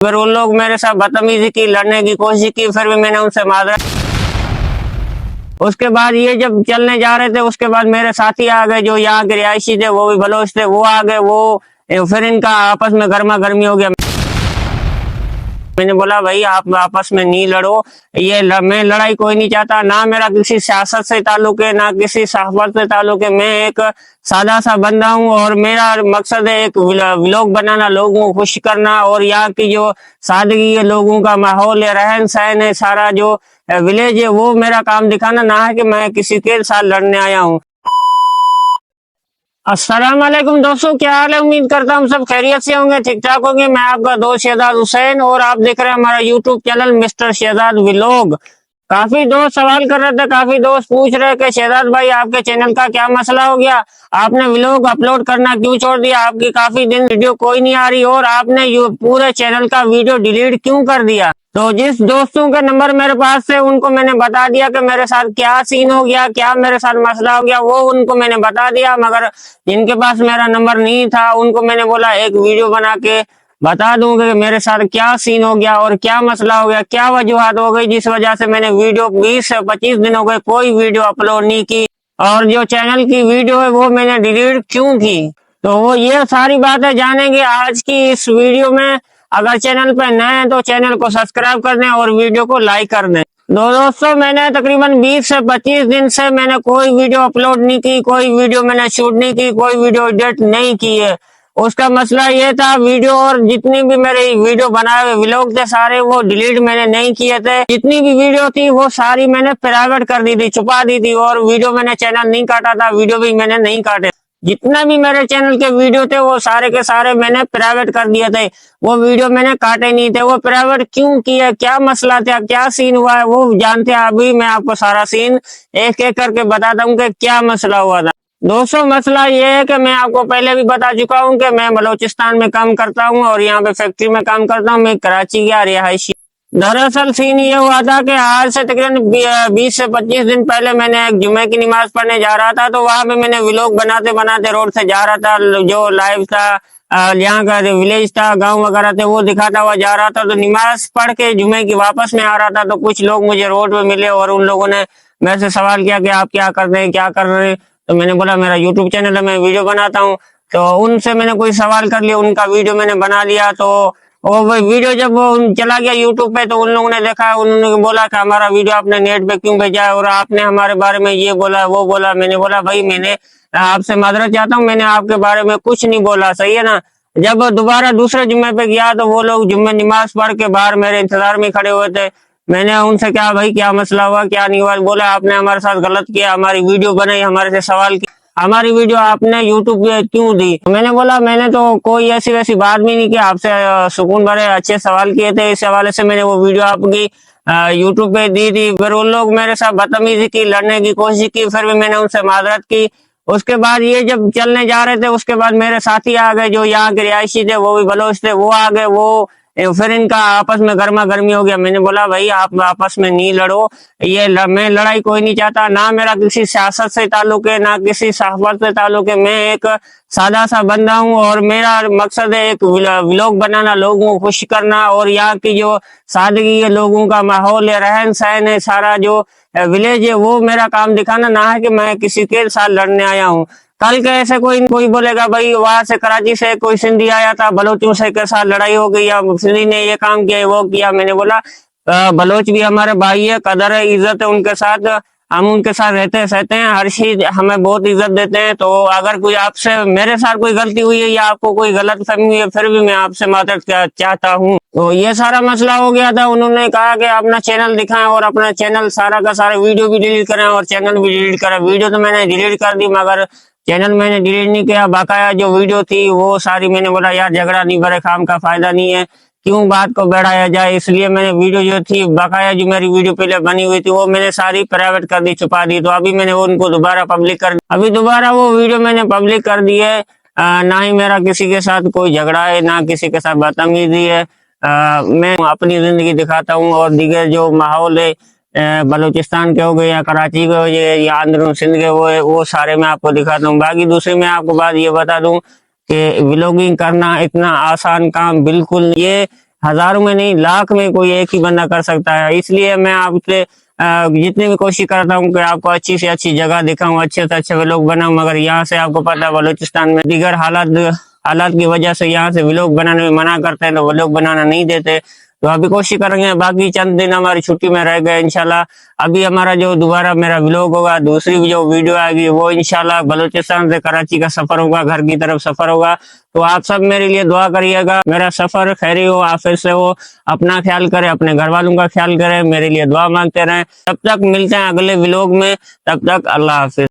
फिर उन लोग मेरे साथ बदतमीजी की, लड़ने की कोशिश की, फिर भी मैंने उनसे माजरत। उसके बाद ये जब चलने जा रहे थे, उसके बाद मेरे साथी आ गए जो यहाँ के रिहायशी थे, वो भी बलोच थे, वो आ गए। वो फिर इनका आपस में गर्मा गर्मी हो गया। मैंने बोला भाई आप आपस में नहीं लड़ो, मैं लड़ाई कोई नहीं चाहता, ना मेरा किसी सियासत से ताल्लुक है, ना किसी सहाफत से ताल्लुक है। मैं एक सादा सा बंदा हूँ और मेरा मकसद है एक व्लॉग बनाना, लोगों को खुश करना, और यहाँ की जो सादगी है, लोगों का माहौल है, रहन सहन है, सारा जो विलेज है, वो मेरा काम दिखाना, ना है कि मैं किसी के साथ लड़ने आया हूँ। अस्सलाम वालेकुम दोस्तों, क्या हाल है? उम्मीद करता हूँ सब खैरियत से होंगे, ठीक ठाक होंगे। मैं आपका दोस्त शहजाद हुसैन और आप देख रहे हैं हमारा YouTube channel mister Shahzad vlog. काफी दोस्त सवाल कर रहे थे, काफी दोस्त पूछ रहे कि शहजाद भाई आपके चैनल का क्या मसला हो गया, आपने व्लॉग अपलोड करना क्यों छोड़ दिया, आपकी काफी दिन वीडियो कोई नहीं आ रही और आपने पूरे चैनल का वीडियो डिलीट क्यों कर दिया। तो जिस दोस्तों के नंबर मेरे पास थे उनको मैंने बता दिया कि मेरे साथ क्या सीन हो गया, क्या मेरे साथ मसला हो गया, वो उनको मैंने बता दिया। मगर जिनके पास मेरा नंबर नहीं था उनको मैंने बोला एक वीडियो बना के बता दूंगा कि मेरे साथ क्या सीन हो गया और क्या मसला हो गया, क्या वजूहत हो गई जिस वजह से मैंने वीडियो 20 से 25 दिन हो गए कोई वीडियो अपलोड नहीं की, और जो चैनल की वीडियो है वो मैंने डिलीट क्यों की। तो वो ये सारी बातें जानेंगे आज की इस वीडियो में। अगर चैनल पे नए हैं तो चैनल को सब्सक्राइब कर दें और वीडियो को लाइक कर दें। दोस्तों मैंने तकरीबन 20 से 25 दिन से मैंने कोई वीडियो अपलोड नहीं की, कोई वीडियो मैंने शूट नहीं की, कोई वीडियो एडिट नहीं की है। उसका मसला ये था वीडियो, और जितनी भी मेरे वीडियो बनाए हुए व्लॉग थे सारे वो डिलीट मैंने नहीं किए थे। जितनी भी वीडियो थी वो सारी मैंने प्राइवेट कर दी थी, छुपा दी थी, और वीडियो मैंने चैनल नहीं काटा था, वीडियो भी मैंने नहीं काटे। जितने भी मेरे चैनल के वीडियो थे वो सारे के सारे मैंने प्राइवेट कर दिए थे, वो वीडियो मैंने काटे नहीं थे। वो प्राइवेट क्यों किया, क्या मसला था, क्या सीन हुआ है वो जानते हैं। अभी मैं आपको सारा सीन एक एक करके बताता हूँ कि क्या मसला हुआ था। दोस्तों मसला ये है कि मैं आपको पहले भी बता चुका हूँ कि मैं बलोचिस्तान में काम करता हूँ और यहाँ पे फैक्ट्री में काम करता हूँ। मैं कराची का रिहायशी। दरअसल सीन ये हुआ था कि आज से तकरीबन 20 से 25 दिन पहले मैंने एक जुमे की नमाज पढ़ने जा रहा था, तो वहां पे मैंने व्लॉग बनाते बनाते रोड से जा रहा था, जो लाइव था, यहाँ का विलेज था, गांव वगैरह थे, वो दिखाता हुआ जा रहा था। तो नमाज पढ़ के जुमे की वापस में आ रहा था, तो कुछ लोग मुझे रोड पे मिले और उन लोगों ने मेरे से सवाल किया कि आप क्या कर रहे हैं, क्या कर रहे हैं। तो मैंने बोला मेरा यूट्यूब चैनल है, मैं वीडियो बनाता हूँ। तो उनसे मैंने कोई सवाल कर लिया, उनका वीडियो मैंने बना लिया। तो वो वीडियो जब वो चला गया यूट्यूब पे तो उन लोगों ने देखा, उन्होंने बोला कि हमारा वीडियो आपने नेट पे क्यों भेजा है और आपने हमारे बारे में ये बोला वो बोला। मैंने बोला भाई मैंने आपसे माजरत चाहता हूँ, मैंने आपके बारे में कुछ नहीं बोला, सही है ना। जब दोबारा दूसरे जुम्मे पे गया तो वो लोग जुम्मे नमाज पढ़ के बाहर मेरे इंतजार में खड़े हुए थे। मैंने उनसे कहा भाई क्या मसला हुआ, क्या नहीं हुआ। बोला आपने हमारे साथ गलत किया, हमारी वीडियो बनाई, हमारे से सवाल किया, हमारी वीडियो आपने यूट्यूब पे क्यों दी। मैंने बोला मैंने तो कोई ऐसी वैसी बात भी नहीं की, आपसे सुकून भरे अच्छे सवाल किए थे, इस हवाले से मैंने वो वीडियो आपकी यूट्यूब पे दी थी। फिर उन लोग मेरे साथ बदतमीजी की, लड़ने की कोशिश की, फिर भी मैंने उनसे माजरत की। उसके बाद ये जब चलने जा रहे थे उसके बाद मेरे साथी आ गए जो यहाँ के रिहायशी थे, वो भी बलोच थे, वो आ गए। वो फिर इनका आपस में गर्मा गर्मी हो गया। मैंने बोला भाई आप आपस में नहीं लड़ो, मैं लड़ाई कोई नहीं चाहता, ना मेरा किसी सियासत से ताल्लुक है, ना किसी सहाफत से ताल्लुक है। मैं एक सादा सा बंदा हूँ और मेरा मकसद है एक व्लॉग बनाना, लोगों को खुश करना, और यहाँ की जो सादगी है, लोगों का माहौल है, रहन सहन है, सारा जो विलेज है, वो मेरा काम दिखाना, ना है कि मैं किसी के साथ लड़ने आया हूँ। कल के ऐसे कोई कोई बोलेगा भाई वहां से कराची से कोई सिंधी आया था, बलोचों से के साथ लड़ाई हो गई या सिंधी ने ये काम किया वो किया। मैंने बोला बलोच भी हमारे भाई है, कदर है, इज्जत है उनके साथ, हम उनके साथ रहते सहते हैं, हर चीज हमें बहुत इज्जत देते हैं। तो अगर कोई आपसे मेरे साथ कोई गलती हुई है या आपको कोई गलत फहमी हुई है फिर भी मैं आपसे माजरत चाहता हूँ। तो ये सारा मसला हो गया था। उन्होंने कहा कि अपना चैनल दिखाएं और अपना चैनल सारा का सारा वीडियो भी डिलीट करें और चैनल भी डिलीट करें। वीडियो तो मैंने डिलीट कर दी मगर चैनल मैंने डिलीट नहीं किया। बाकाया जो वीडियो थी वो सारी मैंने बोला यार झगड़ा नहीं भरे काम का फायदा नहीं है, क्यों बात को बढ़ाया जाए, इसलिए मैंने वीडियो जो थी बाकाया जो मेरी वीडियो पहले बनी हुई थी वो मैंने सारी प्राइवेट कर दी, छुपा दी। तो अभी मैंने उनको दोबारा पब्लिक कर दी, अभी दोबारा वो वीडियो मैंने पब्लिक कर दी है। ना ही मेरा किसी के साथ कोई झगड़ा है, ना किसी के साथ बदतमीजी है। मैं अपनी जिंदगी दिखाता हूँ और दीगर जो माहौल है बलूचिस्तान के हो गए या कराची के हो गए या अंदरून सिंध के वो सारे मैं आपको दिखाता हूँ। बाकी दूसरी मैं आपको बात ये बता दूं कि व्लॉगिंग करना इतना आसान काम बिल्कुल, ये हजारों में नहीं, लाख में कोई एक ही बंदा कर सकता है। इसलिए मैं आपसे जितनी भी कोशिश करता हूँ कि आपको अच्छी से अच्छी जगह दिखाऊं, अच्छे से अच्छे व्लॉग बनाऊं, मगर यहाँ से आपको पता है बलूचिस्तान में दीगर हालात की वजह से यहाँ से व्लॉग बनाने में मना करते हैं, तो व्लॉग बनाना नहीं देते। तो अभी कोशिश करेंगे, बाकी चंद दिन हमारी छुट्टी में रह गए इंशाल्लाह। अभी हमारा जो दोबारा मेरा व्लॉग होगा, दूसरी जो वीडियो आएगी वो इंशाल्लाह बलूचिस्तान से कराची का सफर होगा, घर की तरफ सफर होगा। तो आप सब मेरे लिए दुआ करिएगा, मेरा सफर खैरी हो, आफियत से हो, अपना ख्याल करें, अपने घर वालों का ख्याल करें, मेरे लिए दुआ मांगते रहें। तब तक मिलते हैं अगले व्लॉग में, तब तक अल्लाह हाफिज।